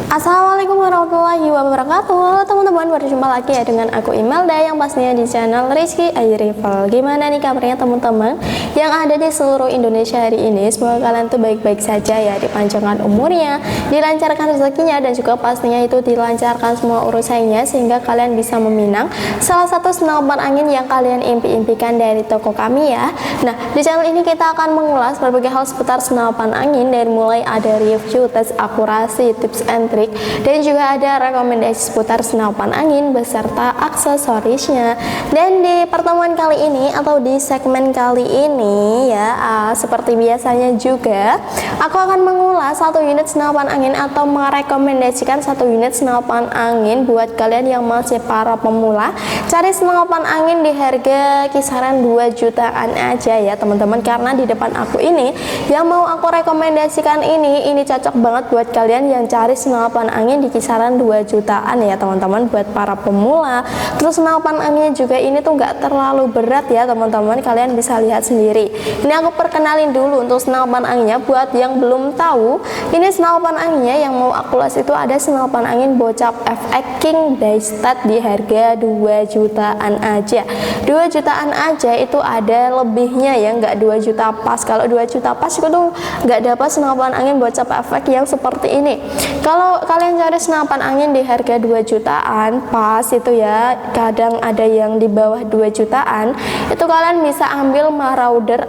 Assalamualaikum warahmatullahi wabarakatuh. Teman-teman, berjumpa lagi ya dengan aku Imelda yang pastinya di channel Rizky Ayu Rival. Gimana nih kabarnya teman-teman yang ada di seluruh Indonesia hari ini? Semoga kalian tuh baik-baik saja ya, dipanjangkan umurnya, dilancarkan rezekinya, dan juga pastinya itu dilancarkan semua urusannya sehingga kalian bisa meminang salah satu senapan angin yang kalian impi-impikan dari toko kami ya. Nah, di channel ini kita akan mengulas berbagai hal seputar senapan angin, dari mulai ada review, tes akurasi, tips and trick, dan juga ada rekomendasi seputar senapan angin beserta aksesorisnya. Dan di pertemuan kali ini atau di segmen kali ini ya, seperti biasanya juga aku akan mengulas satu unit senapan angin atau merekomendasikan satu unit senapan angin buat kalian yang masih para pemula cari senapan angin di harga kisaran 2 jutaan aja ya teman-teman. Karena di depan aku ini yang mau aku rekomendasikan ini cocok banget buat kalian yang cari senapan angin di kisaran 2 jutaan ya teman-teman, buat para pemula. Terus senapan anginnya juga ini tuh nggak terlalu berat ya teman-teman, kalian bisa lihat sendiri. Ini aku perkenalin dulu untuk senapan anginnya buat yang belum tahu. Ini senapan anginnya yang mau aku ulas itu ada senapan angin Bocap FX King Daystat di harga 2 jutaan aja. 2 jutaan aja itu ada lebihnya ya, nggak 2 juta pas. Kalau 2 juta pas itu tuh nggak dapat senapan angin Bocap FX yang seperti ini. Kalau kalian cari senapan angin di harga 2 jutaan pas itu ya, kadang ada yang di bawah 2 jutaan, itu kalian bisa ambil Marauder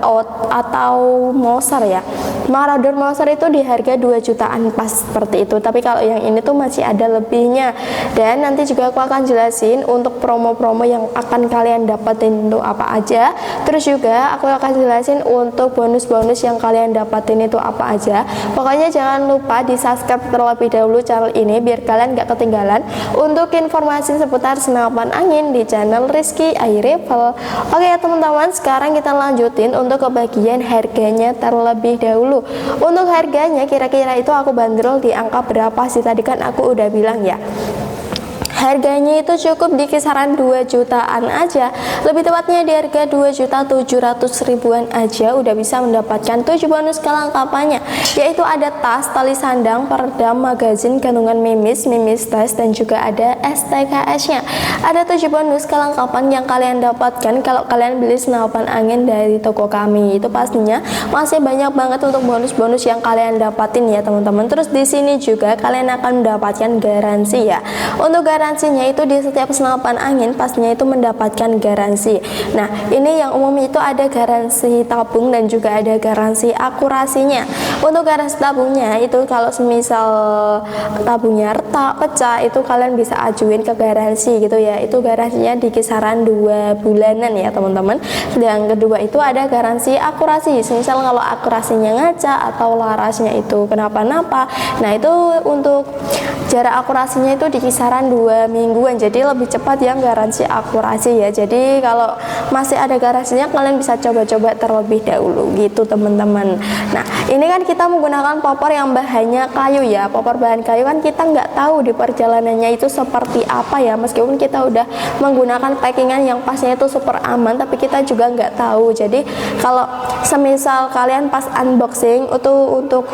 atau Moser ya. Marauder Moser itu di harga 2 jutaan pas seperti itu. Tapi kalau yang ini tuh masih ada lebihnya. Dan nanti juga aku akan jelasin untuk promo-promo yang akan kalian dapetin itu apa aja. Terus juga aku akan jelasin untuk bonus-bonus yang kalian dapetin itu apa aja. Pokoknya jangan lupa di subscribe terlebih dahulu channel ini biar kalian gak ketinggalan untuk informasi seputar senapan angin di channel Rizky Ayu Rival. Oke ya teman-teman, sekarang kita lanjutin untuk ke bagian harganya terlebih dahulu. Untuk harganya kira-kira itu aku bandrol di angka berapa sih, tadi kan aku udah bilang ya, harganya itu cukup di kisaran 2 jutaan aja, lebih tepatnya di harga 2.700.000-an aja udah bisa mendapatkan 7 bonus kelengkapannya, yaitu ada tas, tali sandang, peredam, magazin, gantungan mimis tas, dan juga ada STKS nya. Ada 7 bonus kelengkapan yang kalian dapatkan kalau kalian beli senapan angin dari toko kami. Itu pastinya masih banyak banget untuk bonus-bonus yang kalian dapatin ya teman-teman. Terus di sini juga kalian akan mendapatkan garansi ya. Untuk garansinya itu di setiap senapan angin pastinya itu mendapatkan garansi. Nah, ini yang umum itu ada garansi tabung dan juga ada garansi akurasinya. Untuk garansi tabungnya itu kalau semisal tabungnya retak, pecah, itu kalian bisa ajuin ke garansi gitu ya. Itu garansinya di kisaran 2 bulanan ya teman-teman. Dan kedua itu ada garansi akurasi. Misal kalau akurasinya ngaca atau larasnya itu kenapa-napa, nah itu untuk jarak akurasinya itu di kisaran 2 mingguan, jadi lebih cepat yang garansi akurasi ya. Jadi kalau masih ada garansinya kalian bisa coba-coba terlebih dahulu gitu teman-teman. Nah, ini kan kita menggunakan popor yang bahannya kayu ya. Popor bahan kayu kan kita nggak tahu di perjalanannya itu seperti apa ya, meskipun kita udah menggunakan packingan yang pastinya itu super aman, tapi kita juga nggak tahu. Jadi kalau semisal kalian pas unboxing itu untuk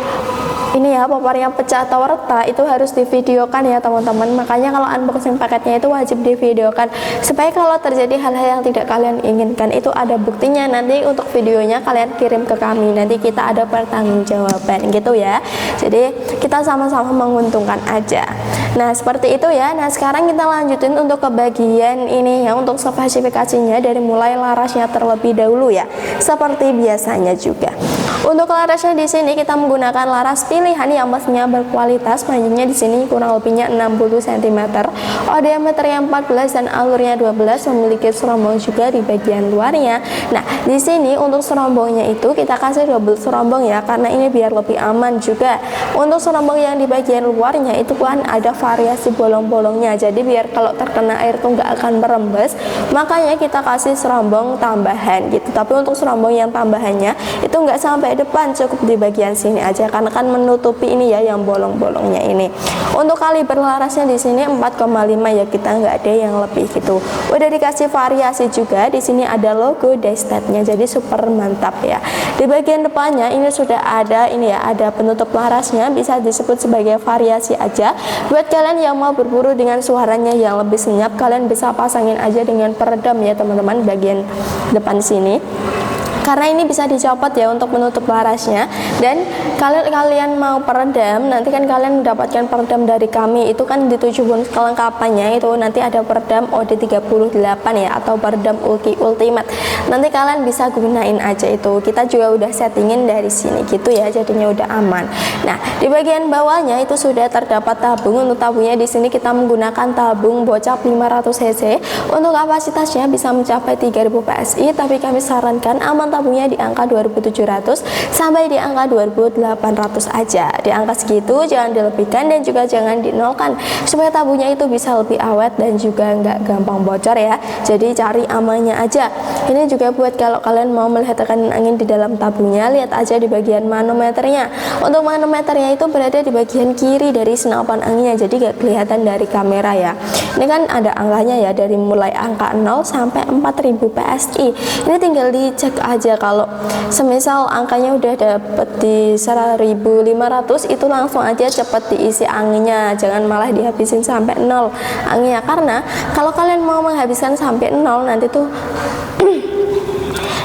ini ya, popor yang pecah atau retak itu harus divideokan ya teman-teman. Makanya kalau unboxing paketnya itu wajib divideokan supaya kalau terjadi hal-hal yang tidak kalian inginkan itu ada buktinya. Nanti untuk videonya kalian kirim ke kami, nanti kita ada pertanggungjawaban gitu ya. Jadi kita sama-sama menguntungkan aja. Nah seperti itu ya. Nah sekarang kita lanjutin untuk ke bagian ini ya, untuk spesifikasinya dari mulai larasnya terlebih dahulu ya. Seperti biasanya juga. Untuk larasnya di sini kita menggunakan laras pilihan yang pastinya berkualitas. Panjangnya di sini kurang lebihnya 60 cm, diameternya 14 dan alurnya 12, memiliki serombong juga di bagian luarnya. Nah, di sini untuk serombongnya itu kita kasih double serombong ya, karena ini biar lebih aman juga. Untuk serombong yang di bagian luarnya itu kan ada variasi bolong-bolongnya, jadi biar kalau terkena air tuh nggak akan merembes, makanya kita kasih serombong tambahan gitu. Tapi untuk serombong yang tambahannya itu nggak sampai depan, cukup di bagian sini aja karena kan menutupi ini ya yang bolong-bolongnya ini. Untuk kaliber larasnya di sini 4,5 ya, kita nggak ada yang lebih gitu. Udah dikasih variasi juga, di sini ada logo Daystat anginnya, jadi super mantap ya. Di bagian depannya ini sudah ada ini ya, ada penutup larasnya, bisa disebut sebagai variasi aja. Buat kalian yang mau berburu dengan suaranya yang lebih senyap, kalian bisa pasangin aja dengan peredam ya teman-teman bagian depan sini, karena ini bisa dicopot ya untuk menutup larasnya. Dan kalau kalian mau peredam, nanti kan kalian mendapatkan peredam dari kami, itu kan di 7 bonus kelengkapannya itu nanti ada peredam OD38 ya, atau peredam Ultimate. Nanti kalian bisa gunain aja itu, kita juga udah settingin dari sini gitu ya, jadinya udah aman. Nah, di bagian bawahnya itu sudah terdapat tabung. Untuk tabungnya di sini kita menggunakan tabung bocap 500 cc. Untuk kapasitasnya bisa mencapai 3000 PSI, tapi kami sarankan aman tabungnya di angka 2700 sampai di angka 2800 aja. Di angka segitu jangan dilebihkan dan juga jangan dinolkan, supaya tabungnya itu bisa lebih awet dan juga nggak gampang bocor ya. Jadi cari amannya aja. Ini juga buat kalau kalian mau melihat tekanan angin di dalam tabungnya, lihat aja di bagian manometernya. Untuk manometernya itu berada di bagian kiri dari senapan anginnya, jadi nggak kelihatan dari kamera ya. Ini kan ada angkanya ya, dari mulai angka 0 sampai 4000 PSI. Ini tinggal dicek aja, kalau semisal angkanya udah dapet di 1500, itu langsung aja cepet diisi anginnya, jangan malah dihabisin sampai 0 anginnya, karena kalau kalian mau menghabiskan sampai 0 nanti tuh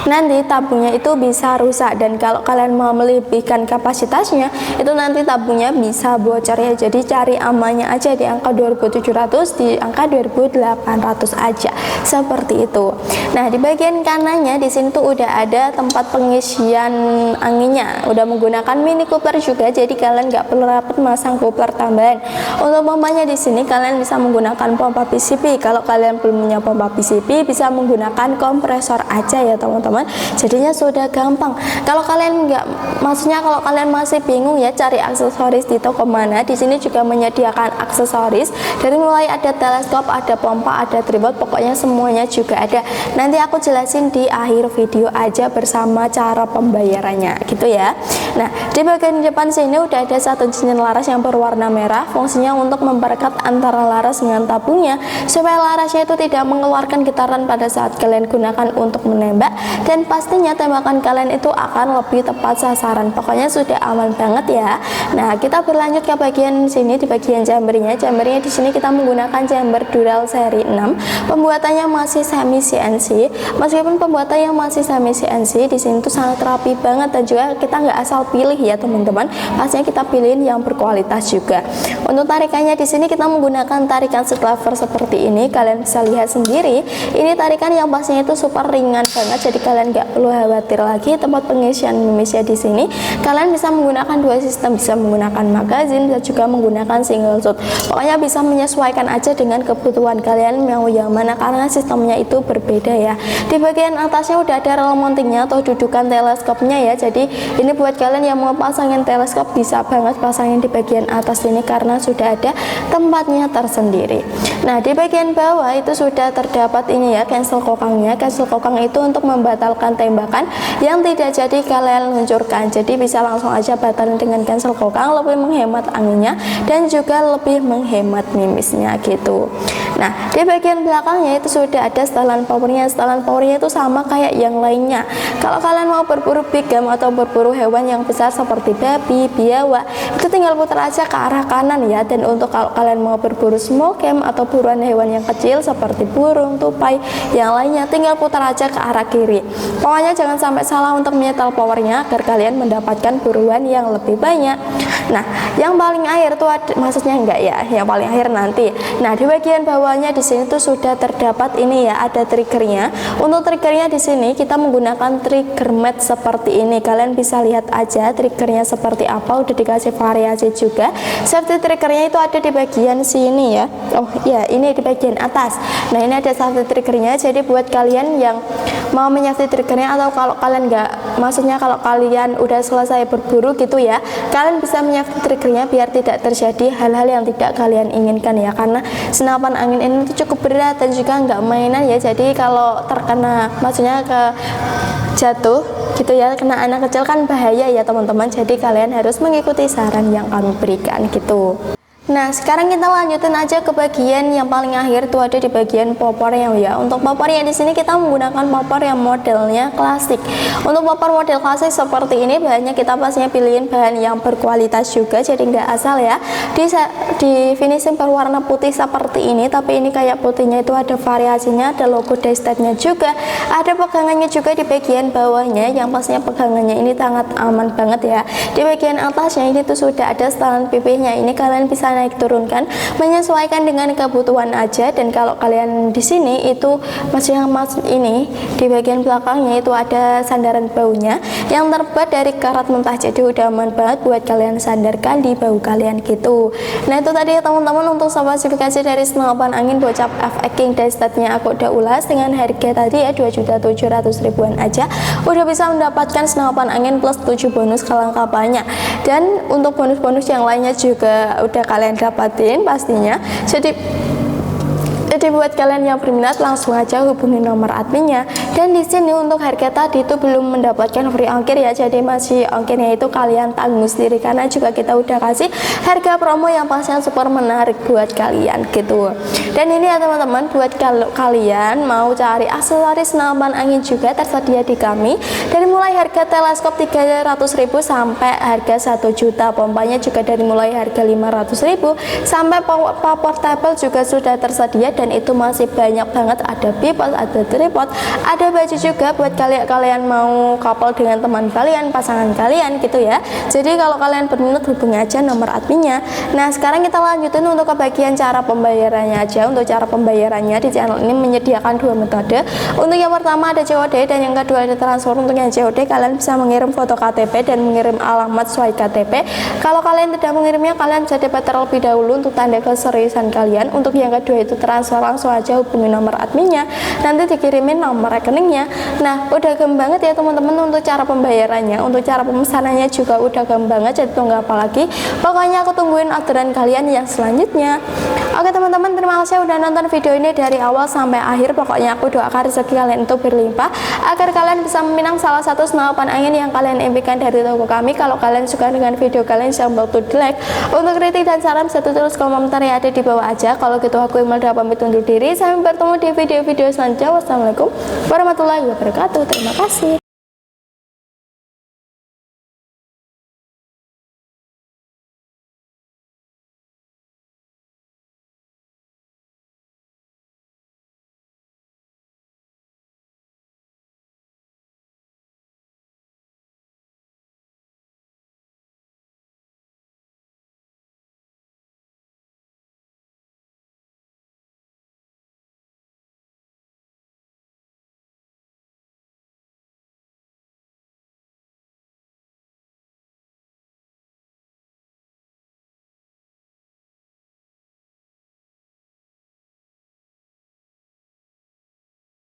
nanti tabungnya itu bisa rusak, dan kalau kalian mau melebihkan kapasitasnya itu nanti tabungnya bisa bocor ya. Jadi cari amannya aja di angka 2700, di angka 2800 aja, seperti itu. Nah, di bagian kanannya di sini tuh udah ada tempat pengisian anginnya, udah menggunakan mini coupler juga, jadi kalian nggak perlu rapet masang coupler tambahan. Untuk pompanya di sini kalian bisa menggunakan pompa PCP. Kalau kalian belum punya pompa PCP, bisa menggunakan kompresor aja ya teman-teman. Jadinya sudah gampang. Kalau kalian maksudnya kalau kalian masih bingung ya cari aksesoris di toko mana, di sini juga menyediakan aksesoris dari mulai ada teleskop, ada pompa, ada tripod, pokoknya semuanya juga ada. Nanti aku jelasin di akhir video aja bersama cara pembayarannya gitu ya. Nah, di bagian depan sini udah ada satu cincin laras yang berwarna merah, fungsinya untuk memperketat antara laras dengan tabungnya supaya larasnya itu tidak mengeluarkan getaran pada saat kalian gunakan untuk menembak, dan pastinya tembakan kalian itu akan lebih tepat sasaran. Pokoknya sudah aman banget ya. Nah, kita berlanjut ke bagian sini, di bagian chambernya. Chambernya di sini kita menggunakan chamber Dural seri 6. Pembuatannya masih semi CNC. Meskipun pembuatannya masih semi CNC, di sini tuh sangat rapi banget, dan juga kita nggak asal pilih ya teman-teman. Pastinya kita pilihin yang berkualitas juga. Untuk tarikannya di sini kita menggunakan tarikan lever seperti ini. Kalian bisa lihat sendiri, ini tarikan yang pastinya itu super ringan banget, jadi kalian nggak perlu khawatir lagi tempat pengisian mimisnya di sini. Kalian bisa menggunakan dua sistem, bisa menggunakan magazin dan juga menggunakan single shot. Pokoknya bisa menyesuaikan aja dengan kebutuhan kalian mau yang mana, karena sistemnya itu berbeda ya. Di bagian atasnya udah ada rel mountingnya atau dudukan teleskopnya ya. Jadi ini buat kalian yang mau pasangin teleskop bisa banget pasangin di bagian atas ini, karena sudah ada tempatnya tersendiri. Nah, di bagian bawah itu sudah terdapat ini ya, cancel kokangnya. Cancel kokang itu untuk membatalkan tembakan yang tidak jadi kalian luncurkan, jadi bisa langsung aja batalin dengan cancel kokang, lebih menghemat anginnya dan juga lebih menghemat mimisnya gitu. Nah, di bagian belakangnya itu sudah ada setelan powernya. Setelan powernya itu sama kayak yang lainnya. Kalau kalian mau berburu big game atau berburu hewan yang besar seperti babi, biawak, itu tinggal putar aja ke arah kanan ya. Dan untuk kalau kalian mau berburu small game atau buruan hewan yang kecil seperti burung, tupai, yang lainnya, tinggal putar aja ke arah kiri. Pokoknya jangan sampai salah untuk menyetel powernya agar kalian mendapatkan buruan yang lebih banyak. Nah, yang paling akhir tuh maksudnya enggak ya, yang paling akhir nanti. Nah, di bagian bawahnya di sini tuh sudah terdapat ini ya, ada triggernya. Untuk triggernya di sini kita menggunakan trigger mat seperti ini. Kalian bisa lihat aja triggernya seperti apa, udah dikasih variasi juga. Safety triggernya itu ada di bagian sini ya. Oh ya, ini di bagian atas. Nah, ini ada safety triggernya. Jadi buat kalian yang mau menyafety triggernya, atau kalau kalian nggak, maksudnya kalau kalian udah selesai berburu gitu ya, kalian bisa menyafety triggernya biar tidak terjadi hal-hal yang tidak kalian inginkan ya, karena senapan angin ini tuh cukup berat dan juga nggak mainan ya. Jadi kalau terkena, maksudnya ke jatuh gitu ya, kena anak kecil kan bahaya ya teman-teman. Jadi kalian harus mengikuti saran yang kami berikan gitu. Nah, sekarang kita lanjutin aja ke bagian yang paling akhir, itu ada di bagian popornya ya. Untuk popornya di sini kita menggunakan popor yang modelnya klasik. Untuk popor model klasik seperti ini, bahannya kita pastinya pilihin bahan yang berkualitas juga, jadi nggak asal ya. Di finishing berwarna putih seperti ini, tapi ini kayak putihnya itu ada variasinya, ada logo Daystate-nya juga, ada pegangannya juga di bagian bawahnya, yang pastinya pegangannya ini sangat aman banget ya. Di bagian atasnya ini tuh sudah ada setelan pipihnya, ini kalian bisa naik turunkan menyesuaikan dengan kebutuhan aja. Dan kalau kalian di sini itu masih yang ini di bagian belakangnya itu ada sandaran baunya yang terbuat dari karat mentah, jadi udah aman banget buat kalian sandarkan di bau kalian gitu. Nah itu tadi ya teman-teman untuk spesifikasi dari senapan angin bocap FX King Daystate-nya aku udah ulas dengan harga tadi ya 2.700.000-an aja udah bisa mendapatkan senapan angin plus 7 bonus kelengkapannya, dan untuk bonus-bonus yang lainnya juga udah kalian dapatin pastinya. Jadi buat kalian yang berminat langsung aja hubungi nomor adminnya. Dan di sini untuk harga tadi itu belum mendapatkan free ongkir ya, jadi masih ongkirnya itu kalian tanggung sendiri, karena juga kita udah kasih harga promo yang pastinya super menarik buat kalian gitu. Dan ini ya teman-teman, buat kalau kalian mau cari aksesoris senapan angin juga tersedia di kami, dari mulai harga teleskop 300.000 sampai harga 1 juta. Pompanya juga dari mulai harga 500.000 sampai power portable juga sudah tersedia, dan itu masih banyak banget. Ada bipod, ada tripod, ada baju juga buat kalian mau couple dengan teman kalian, pasangan kalian gitu ya. Jadi kalau kalian berminat hubungi aja nomor adminnya. Nah sekarang kita lanjutin untuk ke bagian cara pembayarannya aja. Untuk cara pembayarannya di channel ini menyediakan dua metode. Untuk yang pertama ada COD, dan yang kedua ada transfer. Untuk yang COD kalian bisa mengirim foto KTP dan mengirim alamat sesuai KTP. Kalau kalian tidak mengirimnya, kalian bisa dapat terlebih dahulu untuk tanda keseriusan kalian. Untuk yang kedua itu transfer, langsung aja hubungi nomor adminnya, nanti dikirimin nomor rekeningnya. Nah udah gampang banget ya teman-teman untuk cara pembayarannya. Untuk cara pemesanannya juga udah gampang banget, jadi tunggu apa lagi. Pokoknya aku tungguin orderan kalian yang selanjutnya. Oke teman-teman, terima kasih udah nonton video ini dari awal sampai akhir. Pokoknya aku doakan rezeki kalian itu berlimpah, agar kalian bisa meminang salah satu senapan angin yang kalian impikan dari toko kami. Kalau kalian suka dengan video kalian, jangan lupa to like. Untuk kritik dan saran bisa tulis komentar yang ada di bawah aja. Kalau gitu aku Imelda pamit undur diri, sampai bertemu di video-video selanjutnya. Wassalamualaikum warahmatullahi wabarakatuh. Terima kasih.